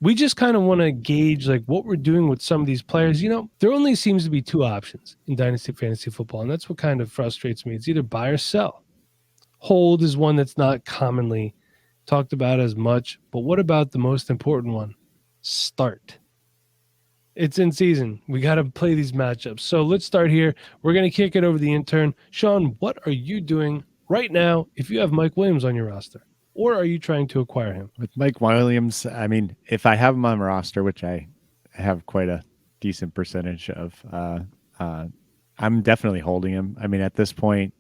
we just kind of want to gauge like what we're doing with some of these players. There only seems to be two options in Dynasty Fantasy Football, and that's what kind of frustrates me. It's either buy or sell. Hold is one that's not commonly talked about as much, but what about the most important one? Start. It's in season. We got to play these matchups. So let's start here. We're going to kick it over the intern. Sean, what are you doing right now if you have Mike Williams on your roster? Or are you trying to acquire him? With Mike Williams, I mean, if I have him on my roster, which I have quite a decent percentage of, I'm definitely holding him. I mean, at this point,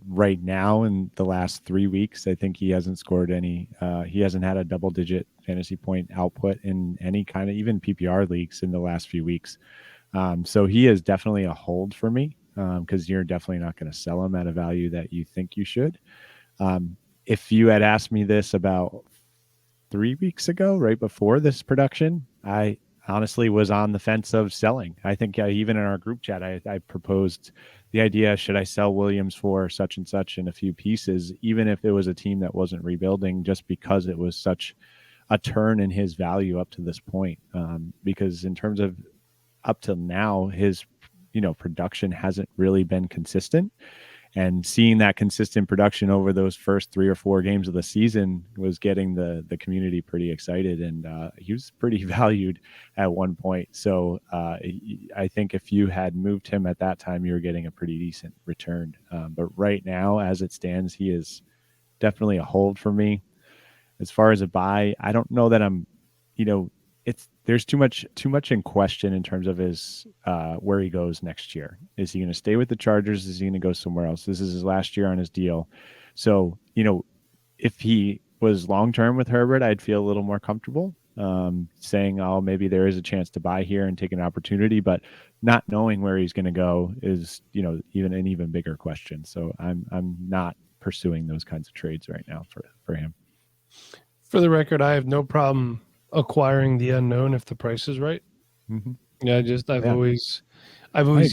right now in the last 3 weeks, I think he hasn't scored any. He hasn't had a double-digit fantasy point output in any kind of even PPR leagues in the last few weeks. So he is definitely a hold for me because you're definitely not going to sell him at a value that you think you should. If you had asked me this about 3 weeks ago, right before this production, I honestly was on the fence of selling. I think even in our group chat, I proposed the idea, should I sell Williams for such and such in a few pieces, even if it was a team that wasn't rebuilding, just because it was such a turn in his value up to this point. Because in terms of up till now, his production hasn't really been consistent. And seeing that consistent production over those first 3 or 4 games of the season was getting the community pretty excited, and he was pretty valued at one point. So I think if you had moved him at that time, you were getting a pretty decent return. But right now, as it stands, he is definitely a hold for me. As far as a buy, I don't know that I'm, there's too much in question in terms of his where he goes next year. Is he going to stay with the Chargers? Is he going to go somewhere else? This is his last year on his deal. So, if he was long-term with Herbert, I'd feel a little more comfortable saying, oh, maybe there is a chance to buy here and take an opportunity, but not knowing where he's going to go is, even an even bigger question. So I'm not pursuing those kinds of trades right now for him. For the record, I have no problem acquiring the unknown if the price is right. Mm-hmm. Yeah, I've always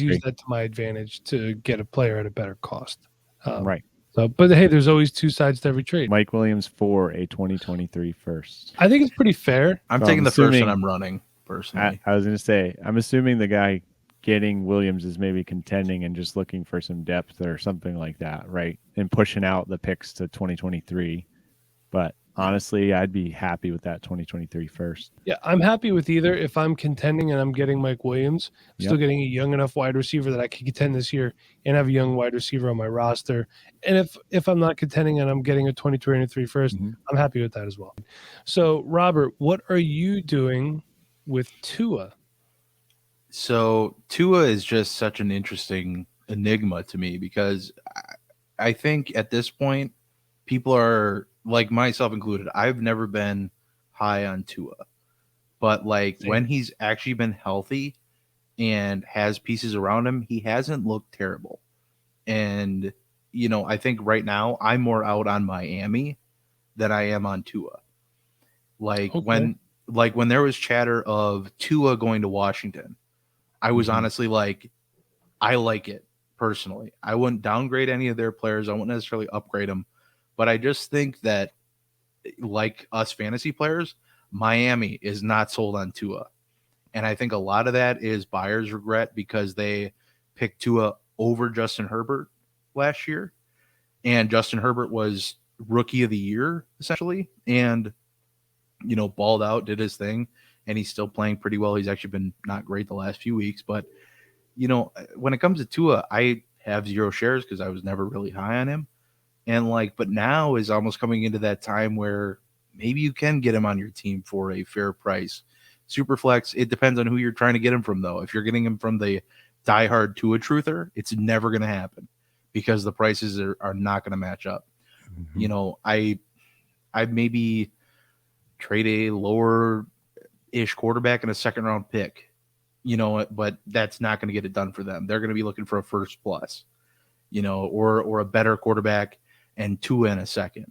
used that to my advantage to get a player at a better cost. Right. So, but hey, there's always two sides to every trade. Mike Williams for a 2023 first. I think it's pretty fair. I'm taking the first and I'm running personally. I was going to say, I'm assuming the guy getting Williams is maybe contending and just looking for some depth or something like that, right? And pushing out the picks to 2023. But honestly, I'd be happy with that 2023 first. Yeah, I'm happy with either. If I'm contending and I'm getting Mike Williams, I'm still getting a young enough wide receiver that I can contend this year and have a young wide receiver on my roster. And if I'm not contending and I'm getting a 2023 first, I'm happy with that as well. So, Robert, what are you doing with Tua? So Tua is just such an interesting enigma to me because I think at this point, people are, like myself included, I've never been high on Tua. But when he's actually been healthy and has pieces around him, he hasn't looked terrible. And, I think right now I'm more out on Miami than I am on Tua. When there was chatter of Tua going to Washington, I was honestly like, I like it personally. I wouldn't downgrade any of their players. I wouldn't necessarily upgrade them. But I just think that, like us fantasy players, Miami is not sold on Tua. And I think a lot of that is buyer's regret because they picked Tua over Justin Herbert last year. And Justin Herbert was rookie of the year, essentially. And, balled out, did his thing. And he's still playing pretty well. He's actually been not great the last few weeks. But, when it comes to Tua, I have 0 shares because I was never really high on him. And but now is almost coming into that time where maybe you can get him on your team for a fair price. Superflex, it depends on who you're trying to get him from, though. If you're getting him from the diehard Tua truther, it's never going to happen because the prices are not going to match up. I maybe trade a lower-ish quarterback and a second-round pick, but that's not going to get it done for them. They're going to be looking for a first plus, or a better quarterback and Tua in a second.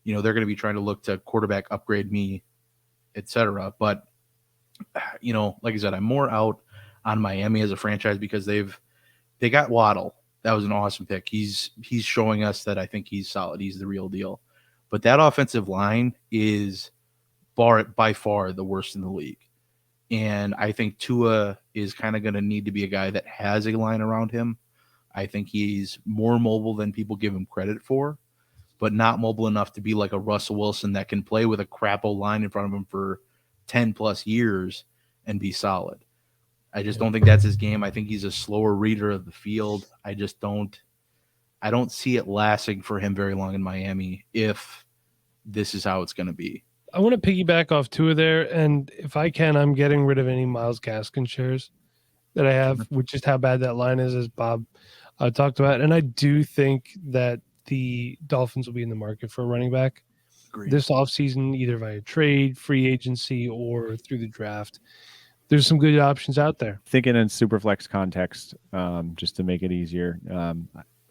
They're going to be trying to look to quarterback upgrade me, etc. But, like I said, I'm more out on Miami as a franchise because they got Waddle. That was an awesome pick. He's showing us that I think he's solid. He's the real deal. But that offensive line is by far the worst in the league. And I think Tua is kind of going to need to be a guy that has a line around him. I think he's more mobile than people give him credit for, but not mobile enough to be like a Russell Wilson that can play with a crap old line in front of him for 10 plus years and be solid. I just don't think that's his game. I think he's a slower reader of the field. I don't see it lasting for him very long in Miami if this is how it's going to be. I want to piggyback off Tua there, and if I can, I'm getting rid of any Myles Gaskin shares that I have, which is how bad that line is, as Bob talked about. And I do think that the Dolphins will be in the market for a running back this offseason, either via trade, free agency, or through the draft. There's some good options out there. Thinking in Superflex context, just to make it easier.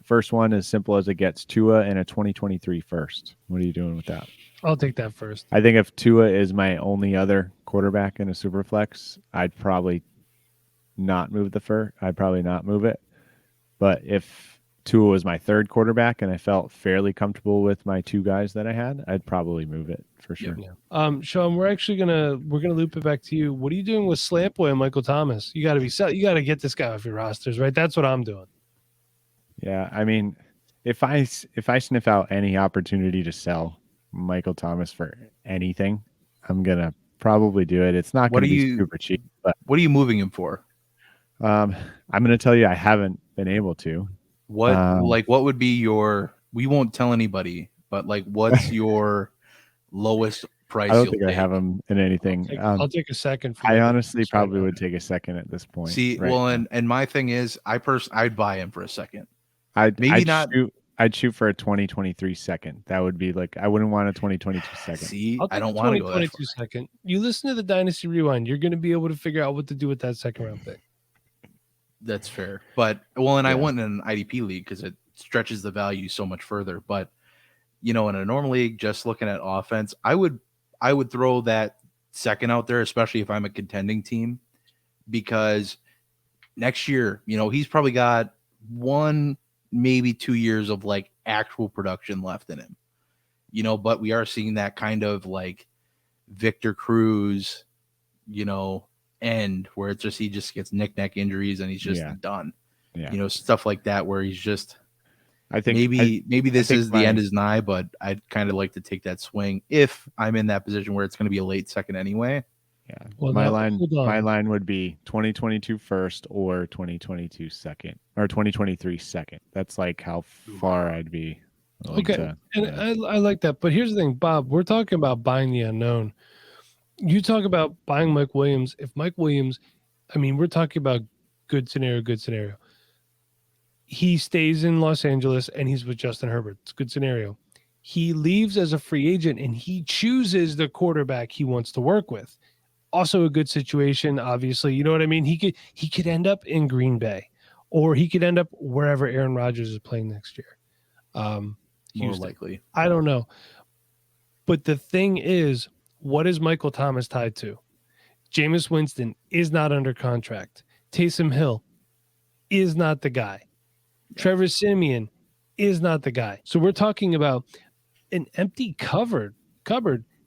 First one, as simple as it gets, Tua and a 2023 first. What are you doing with that? I'll take that first. I think if Tua is my only other quarterback in a Superflex, I'd probably not move the first. I'd probably not move it. But if Tua was my third quarterback and I felt fairly comfortable with my two guys that I had, I'd probably move it for sure. Yeah. Sean, we're gonna loop it back to you. What are you doing with Slantboy and Michael Thomas? You got to get this guy off your rosters, right? That's what I'm doing. Yeah, I mean, if I sniff out any opportunity to sell Michael Thomas for anything, I'm gonna probably do it. It's not going to be super cheap. But what are you moving him for? I'm going to tell you, I haven't been able to. What would be your? We won't tell anybody, but like, what's your lowest price? I don't think I have him in anything. I'll take a second. I honestly probably would take a second at this point. See, right well, now. and my thing is, I'd buy him for a second. I'd shoot for a 2023 second. That would be like, I wouldn't want a 2022 second. See, I don't want to go that far. Second. You listen to the Dynasty Rewind, you're going to be able to figure out what to do with that second round pick. That's fair. But, I went in an IDP league because it stretches the value so much further. But, in a normal league, just looking at offense, I would throw that second out there, especially if I'm a contending team, because next year, he's probably got 1, maybe 2 years of like actual production left in him, but we are seeing that kind of like Victor Cruz, end where it's just, he just gets knick-knack injuries and he's just done, stuff like that, where he's just, I think maybe this is the end is nigh, but I'd kind of like to take that swing if I'm in that position where it's going to be a late second anyway. Yeah. Well, my line would be 2022 first or 2022 second or 2023 second. That's like how far I'd be. Okay. I like that. But here's the thing, Bob, we're talking about buying the unknown. You talk about buying Mike Williams. If Mike Williams, we're talking about good scenario. He stays in Los Angeles and he's with Justin Herbert. It's a good scenario. He leaves as a free agent and he chooses the quarterback he wants to work with. Also a good situation, obviously. You know what I mean? He could end up in Green Bay, or he could end up wherever Aaron Rodgers is playing next year. More likely. I don't know. But the thing is, what is Michael Thomas tied to? Jameis Winston is not under contract. Taysom Hill is not the guy. Yeah. Trevor Siemian is not the guy. So we're talking about an empty cupboard.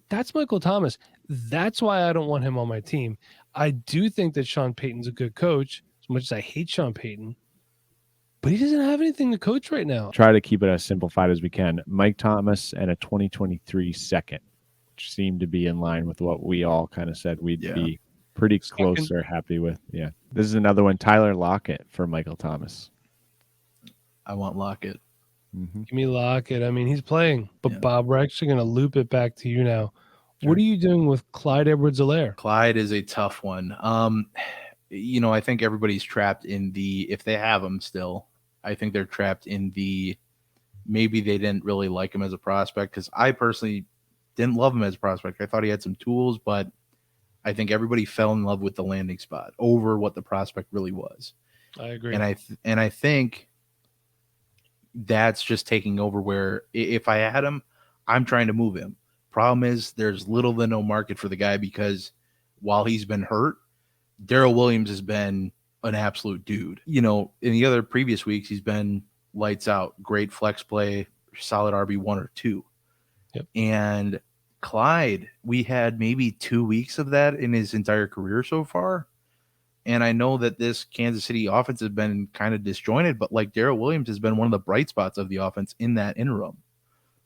That's Michael Thomas. That's why I don't want him on my team. I do think that Sean Payton's a good coach, as much as I hate Sean Payton, but he doesn't have anything to coach right now. Try to keep it as simplified as we can. Mike Thomas and a 2023 second, which seemed to be in line with what we all kind of said we'd be pretty close or happy with. Yeah. This is another one. Tyler Lockett for Michael Thomas. I want Lockett. Mm-hmm. Give me Lockett. He's playing. But Bob, we're actually going to loop it back to you now. Sure. What are you doing with Clyde Edwards-Helaire? Clyde is a tough one. I think everybody's trapped in if they have him still, I think they're trapped in maybe they didn't really like him as a prospect, because I personally didn't love him as a prospect. I thought he had some tools, but I think everybody fell in love with the landing spot over what the prospect really was. I agree. And I think that's just taking over, where if I had him, I'm trying to move him. Problem is, there's little to no market for the guy, because while he's been hurt, Darrell Williams has been an absolute dude. In the other previous weeks, he's been lights out, great flex play, solid RB1 or 2. Yep. And Clyde, we had maybe 2 weeks of that in his entire career so far. And I know that this Kansas City offense has been kind of disjointed, but like Darrell Williams has been one of the bright spots of the offense in that interim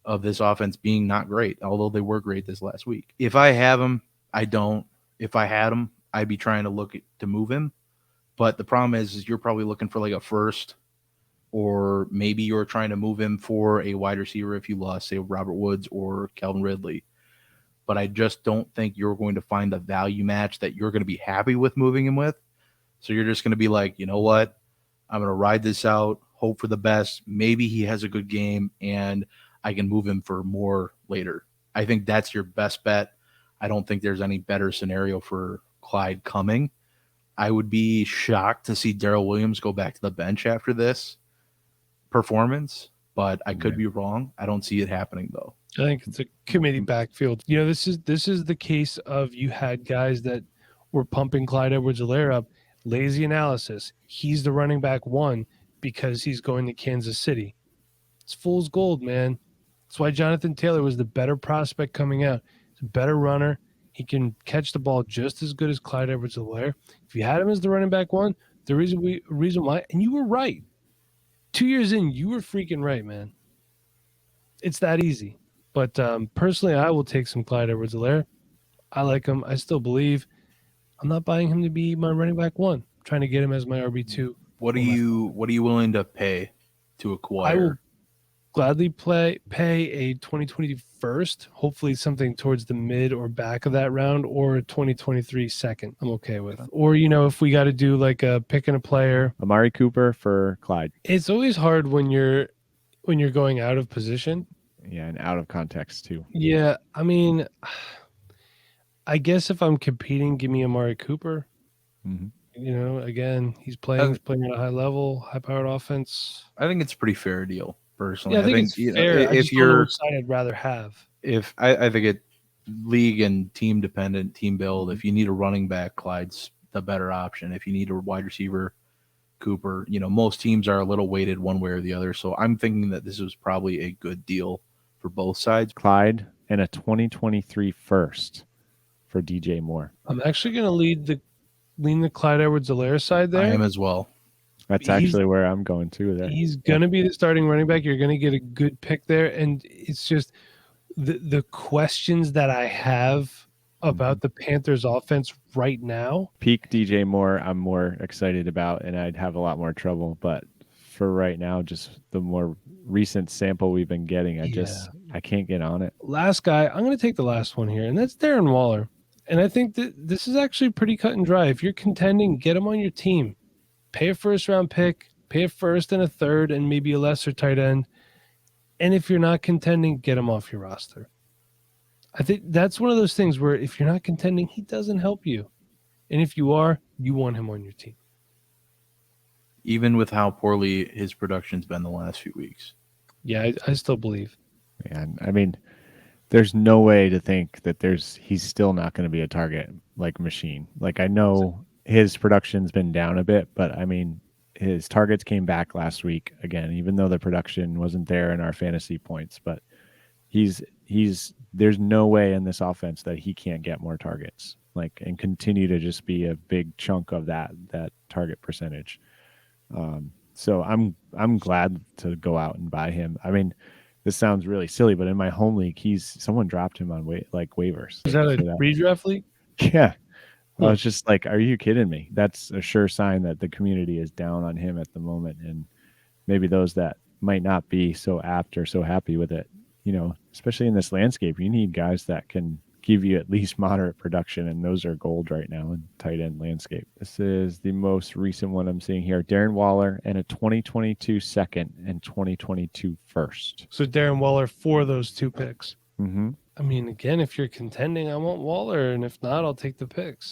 of this offense being not great, although they were great this last week. If I have him, I don't. If I had him, I'd be trying to look to move him. But the problem is you're probably looking for like a first, or maybe you're trying to move him for a wide receiver if you lost, say, Robert Woods or Calvin Ridley. But I just don't think you're going to find the value match that you're going to be happy with moving him with. So you're just going to be like, you know what? I'm going to ride this out, hope for the best. Maybe he has a good game, and I can move him for more later. I think that's your best bet. I don't think there's any better scenario for Clyde coming. I would be shocked to see Darrell Williams go back to the bench after this performance, but I could be wrong. I don't see it happening, though. I think it's a committee backfield. You know, this is the case of you had guys that were pumping Clyde Edwards-Helaire up. Lazy analysis. He's the running back one because he's going to Kansas City. It's fool's gold, man. That's why Jonathan Taylor was the better prospect coming out. He's a better runner. He can catch the ball just as good as Clyde Edwards-Helaire. If you had him as the running back one, the reason why, and you were right. 2 years in, you were freaking right, man. It's that easy. But personally, I will take some Clyde Edwards-Helaire. I like him. I still believe. I'm not buying him to be my running back one. I'm trying to get him as my RB2. What are you willing to pay to acquire? I will gladly pay a 2020 first, hopefully something towards the mid or back of that round, or a 2023 second. I'm okay with. Or, you know, if we got to do like a pick and a player. Amari Cooper for Clyde. It's always hard when you're going out of position. Yeah, and out of context too. Yeah, I mean, I guess if I'm competing, give me Amari Cooper. Mm-hmm. You know, again, he's playing at a high level, high-powered offense. I think it's a pretty fair deal, personally. Yeah, I think it's fair. If I just you're don't know which side I'd rather have. If I think it league and team dependent, team build. If you need a running back, Clyde's the better option. If you need a wide receiver, Cooper. You know, most teams are a little weighted one way or the other. So I'm thinking that this was probably a good deal for both sides. Clyde and a 2023 first for DJ Moore. I'm actually going to lean the Clyde Edwards-Helaire side there. I am as well. That's actually where I'm going too. There, he's going to be the starting running back. You're going to get a good pick there, and it's just the questions that I have about the Panthers' offense right now. Peak DJ Moore, I'm more excited about, and I'd have a lot more trouble. But for right now, just the more recent sample we've been getting, I can't get on it. Last guy, I'm going to take the last one here, and that's Darren Waller. And I think that this is actually pretty cut and dry. If you're contending, get him on your team. Pay a first-round pick, pay a first and a third, and maybe a lesser tight end. And if you're not contending, get him off your roster. I think that's one of those things where if you're not contending, he doesn't help you. And if you are, you want him on your team. Even with how poorly his production's been the last few weeks. Yeah, I still believe. And I mean, there's no way to think that he's still not going to be a target like machine. Like, I know his production's been down a bit, but I mean, his targets came back last week again, even though the production wasn't there in our fantasy points. But there's no way in this offense that he can't get more targets, like, and continue to just be a big chunk of that target percentage. So I'm glad to go out and buy him. I mean, this sounds really silly, but in my home league, someone dropped him on waivers. Is that a redraft league? Yeah. I was just like, are you kidding me? That's a sure sign that the community is down on him at the moment. And maybe those that might not be so apt or so happy with it, you know, especially in this landscape, you need guys that can give you at least moderate production. And those are gold right now in tight end landscape. This is the most recent one I'm seeing here. Darren Waller and a 2022 second and 2022 first. So Darren Waller for those two picks. Mm-hmm. I mean, again, if you're contending, I want Waller, and if not, I'll take the picks.